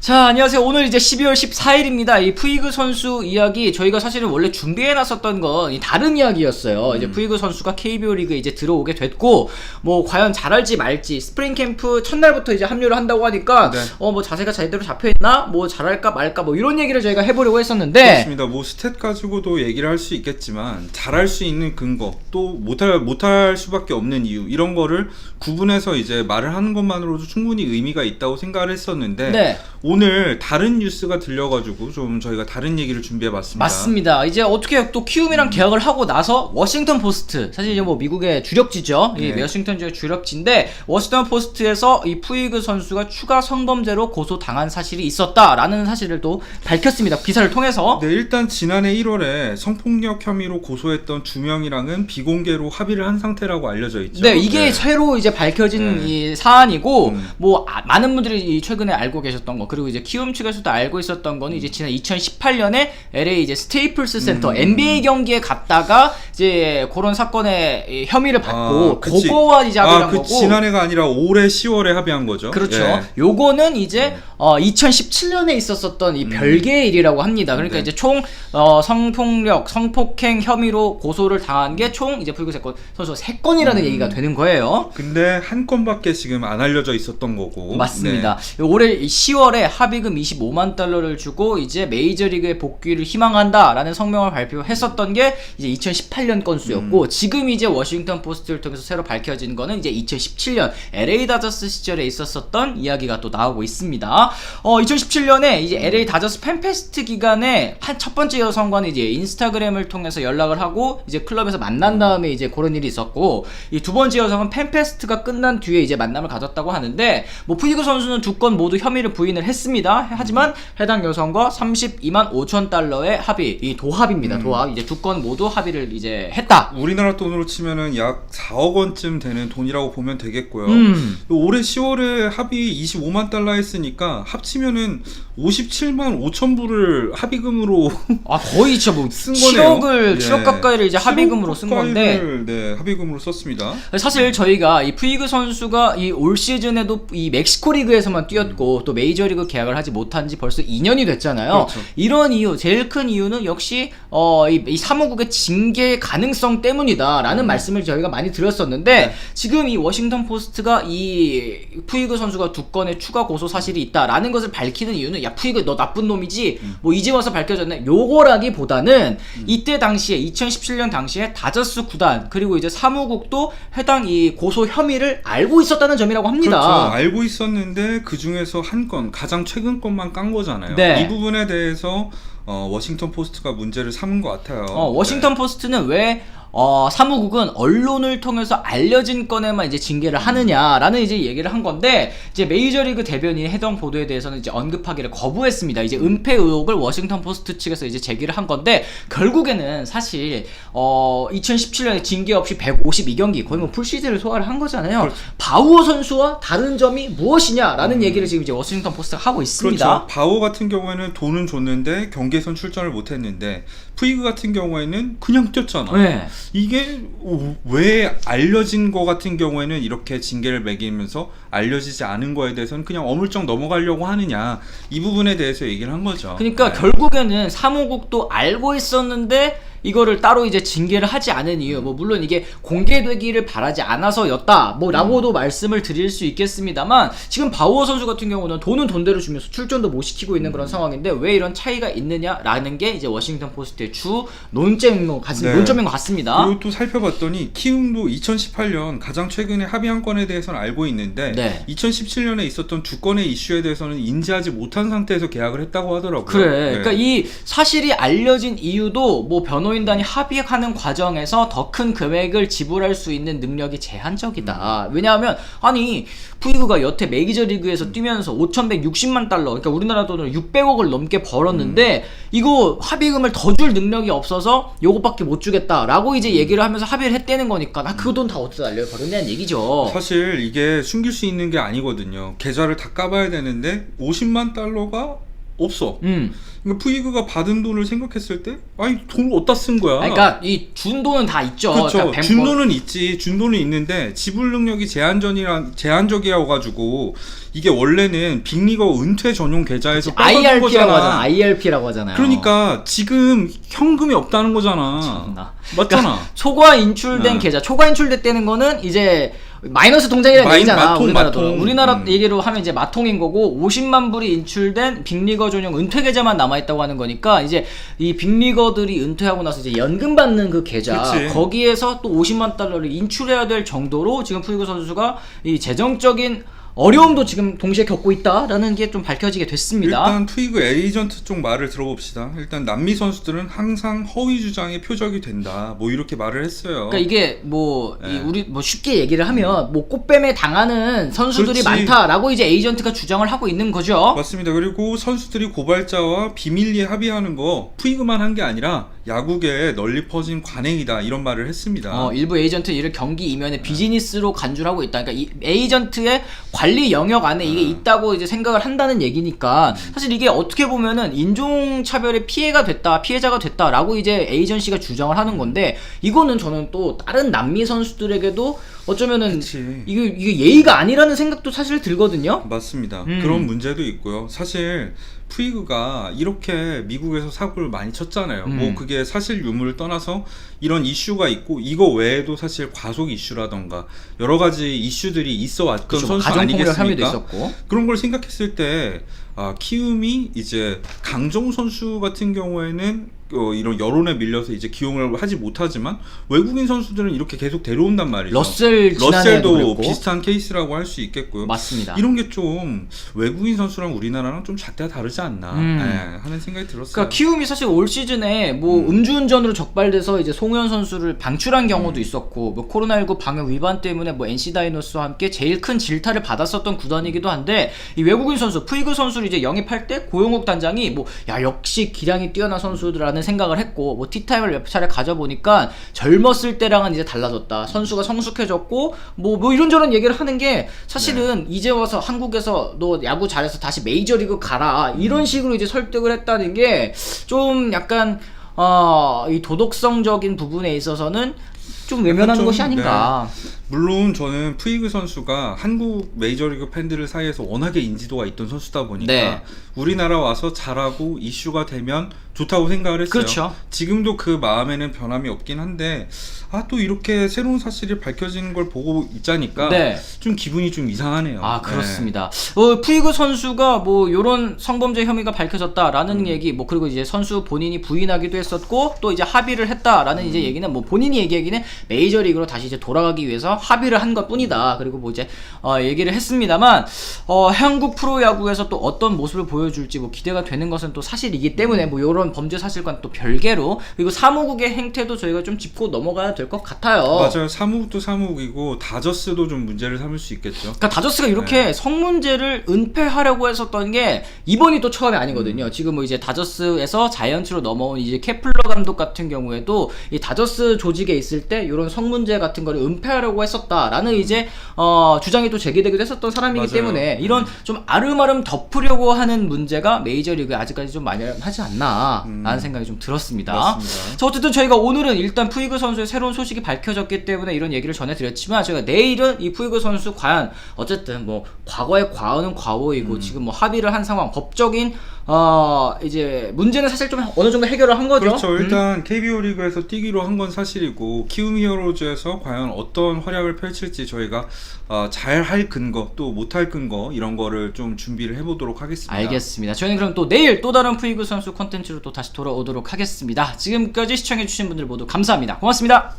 자, 안녕하세요. 오늘 이제 12월 14일입니다. 이 푸이그 선수 이야기 저희가 사실은 원래 준비해놨었던 건 다른 이야기였어요. 이제 푸이그 선수가 KBO 리그에 이제 들어오게 됐고, 뭐 과연 잘할지 말지, 스프링 캠프 첫날부터 이제 합류를 한다고 하니까 네. 뭐 자세가 제대로 잡혀있나, 뭐 잘할까 말까, 뭐 이런 얘기를 저희가 해보려고 했었는데. 그렇습니다. 뭐 스탯 가지고도 얘기를 할 수 있겠지만 잘할 수 있는 근거, 또 못할 수밖에 없는 이유, 이런 거를 구분해서 이제 말을 하는 것만으로도 충분히 의미가 있다고 생각을 했었는데, 네. 오늘 다른 뉴스가 들려가지고 좀 저희가 다른 얘기를 준비해봤습니다. 맞습니다. 이제 어떻게 또 키움이랑 계약을 하고 나서 워싱턴 포스트, 사실 이제 뭐 미국의 주력지죠. 이 워싱턴 지역 주력지인데, 워싱턴 포스트에서 이 푸이그 선수가 추가 성범죄로 고소당한 사실이 있었다라는 사실을 또 밝혔습니다. 기사를 통해서. 네, 일단 지난해 1월에 성폭력 혐의로 고소했던 2명이랑은 비공개로 합의를 한 상태라고 알려져 있죠. 네, 이게 새로 이제 밝혀진 이 사안이고, 뭐 많은 분들이 최근에 알고 계셨던 거, 그리고 이제 키움 측에서도 알고 있었던 거는 이제 지난 2018년에 LA 이제 스테이플스 센터 NBA 경기에 갔다가 이제 그런 사건의 혐의를 받고 그거와 이제 합의한 거고. 지난해가 아니라 올해 10월에 합의한 거죠. 그렇죠. 예. 요거는 이제 2017년에 있었었던 이 별개의 일이라고 합니다. 그러니까 네. 이제 총 성폭력, 성폭행 혐의로 고소를 당한 게 총 이제 푸이그 선수 3건이라는 얘기가 되는 거예요. 근데 한 건밖에 지금 안 알려져 있었던 거고. 맞습니다. 네. 올해 10월에 합의금 25만 달러를 주고 이제 메이저리그에 복귀를 희망한다라는 성명을 발표했었던 게 이제 2018년 건수였고, 지금 이제 워싱턴 포스트를 통해서 새로 밝혀진 거는 이제 2017년 LA 다저스 시절에 있었었던 이야기가 또 나오고 있습니다. 2017년에 이제 LA 다저스 팬페스트 기간에 한 첫 번째 여성과는 이제 인스타그램을 통해서 연락을 하고 이제 클럽에서 만난 다음에 이제 그런 일이 있었고, 이 두 번째 여성은 팬페스트가 끝난 뒤에 이제 만남을 가졌다고 하는데, 뭐 푸이그 선수는 두 건 모두 혐의를 부인을 했습니다. 하지만 해당 여성과 32만 5천 달러의 합의, 이 도합입니다. 도합. 이제 두 건 모두 합의를 이제 했다. 우리나라 돈으로 치면은 약 4억 원쯤 되는 돈이라고 보면 되겠고요. 올해 10월에 합의 25만 달러 했으니까 합치면은 57만 5천 불을 합의금으로 거의 진짜 뭐 쓴 거네요. 7억 가까이를 이제 합의금으로 쓴 건데, 네, 합의금으로 썼습니다. 사실 저희가 이 푸이그 선수가 이 올 시즌에도 이 멕시코 리그에서만 뛰었고 또 메이저리그 계약을 하지 못한 지 벌써 2년이 됐잖아요. 그렇죠. 이런 이유, 제일 큰 이유는 역시 이 사무국의 징계 가능성 때문이다라는 말씀을 저희가 많이 드렸었는데, 지금 이 워싱턴 포스트가 이 푸이그 선수가 두 건의 추가 고소 사실이 있다라는 것을 밝히는 이유는, 야 푸이그 너 나쁜 놈이지 뭐 이제 와서 밝혀졌네, 요거라기보다는 이때 당시에 2017년 당시에 다저스 구단 그리고 이제 사무국도 해당 이 고소 혐의를 알고 있었다는 점이라고 합니다. 그렇죠. 알고 있었는데 그 중에서 한 건, 가장 최근 건만 깐 거잖아요. 네. 이 부분에 대해서 워싱턴 포스트가 문제를 삼은 것 같아요. 워싱턴 포스트는 왜 사무국은 언론을 통해서 알려진 건에만 이제 징계를 하느냐라는 이제 얘기를 한 건데, 이제 메이저리그 대변인이 해당 보도에 대해서는 이제 언급하기를 거부했습니다. 이제 은폐 의혹을 워싱턴 포스트 측에서 이제 제기를 한 건데, 결국에는 사실 2017년에 징계 없이 152경기, 거의 뭐 풀시즌을 소화를 한 거잖아요. 그렇죠. 바우어 선수와 다른 점이 무엇이냐라는 얘기를 지금 이제 워싱턴 포스트가 하고 있습니다. 그렇죠. 바오 같은 경우에는 돈은 줬는데 경기에선 출전을 못했는데, 푸이그 같은 경우에는 그냥 뛰었잖아. 네. 이게 왜 알려진 거 같은 경우에는 이렇게 징계를 매기면서 알려지지 않은 거에 대해서는 그냥 어물쩍 넘어가려고 하느냐, 이 부분에 대해서 얘기를 한 거죠. 그러니까 결국에는 사무국도 알고 있었는데 이거를 따로 이제 징계를 하지 않은 이유, 뭐 물론 이게 공개되기를 바라지 않아서였다 뭐 라고도 말씀을 드릴 수 있겠습니다만, 지금 바우어 선수 같은 경우는 돈은 돈대로 주면서 출전도 못 시키고 있는 그런 상황인데 왜 이런 차이가 있느냐라는 게 이제 워싱턴 포스트의 주 논점인 것 같습니다. 그리고 또 살펴봤더니 키움도 2018년 가장 최근에 합의한 건에 대해서는 알고 있는데 2017년에 있었던 두 건의 이슈에 대해서는 인지하지 못한 상태에서 계약을 했다고 하더라고요. 그러니까 이 사실이 알려진 이유도 뭐 변호인단이 합의하는 과정에서 더 큰 금액을 지불할 수 있는 능력이 제한적이다. 왜냐하면 아니 푸이그가 여태 메이저리그에서 뛰면서 5,160만 달러, 그러니까 우리나라 돈으로 600억을 넘게 벌었는데 이거 합의금을 더 줄 능력이 없어서 요것밖에 못 주겠다라고 이제 얘기를 하면서 합의를 했다는 거니까 그 돈 다 어디다 날려버렸냐는 얘기죠. 사실 이게 숨길 수 있는 게 아니거든요. 계좌를 다 까봐야 되는데 50만 달러가 없어. 그러니까 푸이그가 받은 돈을 생각했을 때 아니 돈을 어디다 쓴 거야? 그러니까 이 준 돈은 다 있죠. 그렇죠. 그러니까 준 돈은 있지. 준 돈은 있는데 지불 능력이 제한적이라고 가지고 이게 원래는 빅리거 은퇴 전용 계좌에서 빠져든 IRP라고 거잖아. 하잖아. IRP라고 하잖아요. 그러니까 지금 현금이 없다는 거잖아. 참나. 맞잖아. 그러니까 초과 인출된 네. 계좌, 초과 인출됐다는 거는 이제 마이너스 통장이라는 얘기잖아. 마통. 우리나라 얘기로 하면 이제 마통인 거고 50만 불이 인출된 빅리거 전용 은퇴 계좌만 남아 있다고 하는 거니까 이제 이 빅리거들이 은퇴하고 나서 이제 연금 받는 그 계좌 그치. 거기에서 또 50만 달러를 인출해야 될 정도로 지금 푸이그 선수가 이 재정적인 어려움도 지금 동시에 겪고 있다라는 게 좀 밝혀지게 됐습니다. 일단 푸이그 에이전트 쪽 말을 들어봅시다. 일단 남미 선수들은 항상 허위 주장의 표적이 된다. 뭐 이렇게 말을 했어요. 그러니까 이게 뭐 네. 우리 뭐 쉽게 얘기를 하면 뭐 꽃뱀에 당하는 선수들이 그렇지. 많다라고 이제 에이전트가 주장을 하고 있는 거죠. 맞습니다. 그리고 선수들이 고발자와 비밀리에 합의하는 거 푸이그만 한 게 아니라 야구계에 널리 퍼진 관행이다 이런 말을 했습니다. 일부 에이전트 이를 경기 이면에 비즈니스로 간주하고 있다. 그러니까 이 에이전트의 관리 영역 안에 이게 있다고 이제 생각을 한다는 얘기니까 사실 이게 어떻게 보면은 인종차별의 피해자가 됐다라고 이제 에이전시가 주장을 하는 건데 이거는 저는 또 다른 남미 선수들에게도 어쩌면은 그치. 이게 예의가 아니라는 생각도 사실 들거든요. 맞습니다. 그런 문제도 있고요. 사실 푸이그가 이렇게 미국에서 사고를 많이 쳤잖아요. 뭐 그게 사실 유무를 떠나서 이런 이슈가 있고 이거 외에도 사실 과속 이슈라던가 여러 가지 이슈들이 있어 왔던 그렇죠. 선수 가정폭력 혐의도 아니겠습니까? 있었고. 그런 걸 생각했을 때 키움이 이제 강정호 선수 같은 경우에는 이런 여론에 밀려서 이제 기용을 하지 못하지만 외국인 선수들은 이렇게 계속 데려온단 말이죠. 러셀도 러셀도 비슷한 케이스라고 할 수 있겠고요. 맞습니다. 이런 게 좀 외국인 선수랑 우리나라랑 좀 잣대가 다르지 않나 하는 생각이 들었어요. 그러니까 키움이 사실 올 시즌에 뭐 음주운전으로 적발돼서 이제 송현 선수를 방출한 경우도 있었고 뭐 코로나19 방역 위반 때문에 뭐 NC 다이노스와 함께 제일 큰 질타를 받았었던 구단이기도 한데 이 외국인 선수 푸이그 선수를 이제 영입할 때 고용욱 단장이 뭐 야 역시 기량이 뛰어난 선수들라는 생각을 했고 뭐 티타임을 몇 차례 가져보니까 젊었을 때랑은 이제 달라졌다. 선수가 성숙해졌고 뭐 이런저런 얘기를 하는 게 사실은 이제 와서 한국에서 너 야구 잘해서 다시 메이저리그 가라 이런 식으로 이제 설득을 했다는 게 좀 약간 이 도덕성적인 부분에 있어서는 좀 외면하는 좀, 것이 아닌가. 물론 저는 푸이그 선수가 한국 메이저리그 팬들 사이에서 워낙에 인지도가 있던 선수다 보니까 네. 우리나라 와서 잘하고 이슈가 되면 좋다고 생각을 했어요. 그렇죠. 지금도 그 마음에는 변함이 없긴 한데 또 이렇게 새로운 사실이 밝혀지는 걸 보고 있자니까 네. 좀 기분이 좀 이상하네요. 그렇습니다. 푸이그 선수가 뭐 요런 성범죄 혐의가 밝혀졌다라는 얘기 뭐 그리고 이제 선수 본인이 부인하기도 했었고 또 이제 합의를 했다라는 이제 얘기는 뭐 본인이 얘기하기는 메이저리그로 다시 이제 돌아가기 위해서 합의를 한 것뿐이다. 그리고 뭐 이제 얘기를 했습니다만 한국 프로야구에서 또 어떤 모습을 보여줄지 뭐 기대가 되는 것은 또 사실이기 때문에 뭐 요런 범죄 사실과는 또 별개로 그리고 사무국의 행태도 저희가 좀 짚고 넘어가야 될 것 같아요. 맞아요. 사무국도 사무국이고 다저스도 좀 문제를 삼을 수 있겠죠. 그러니까 다저스가 이렇게 성문제를 은폐하려고 했었던 게 이번이 또 처음이 아니거든요. 지금 뭐 이제 다저스에서 자이언츠로 넘어온 이제 케플러 감독 같은 경우에도 이 다저스 조직에 있을 때 이런 성문제 같은 거를 은폐하려고 했었다라는 이제 주장이 또 제기되기도 했었던 사람이기 맞아요. 때문에 이런 좀 아름아름 덮으려고 하는 문제가 메이저리그에 아직까지 좀 만연하지 않나 라는 생각이 좀 들었습니다. 맞습니다. 자, 어쨌든 저희가 오늘은 일단 푸이그 선수의 새로운 소식이 밝혀졌기 때문에 이런 얘기를 전해드렸지만 저희가 내일은 이 푸이그 선수 과연 어쨌든 뭐 과거의 과언은 과오이고 지금 뭐 합의를 한 상황 법적인 이제 문제는 사실 좀 어느 정도 해결을 한 거죠. 그렇죠. 일단 KBO 리그에서 뛰기로 한 건 사실이고 키움 히어로즈에서 과연 어떤 활약을 펼칠지 저희가 잘 할 근거 또 못할 근거 이런 거를 좀 준비를 해보도록 하겠습니다. 알겠습니다. 저희는 그럼 또 내일 또 다른 푸이그 선수 콘텐츠로 또 다시 돌아오도록 하겠습니다. 지금까지 시청해주신 분들 모두 감사합니다. 고맙습니다.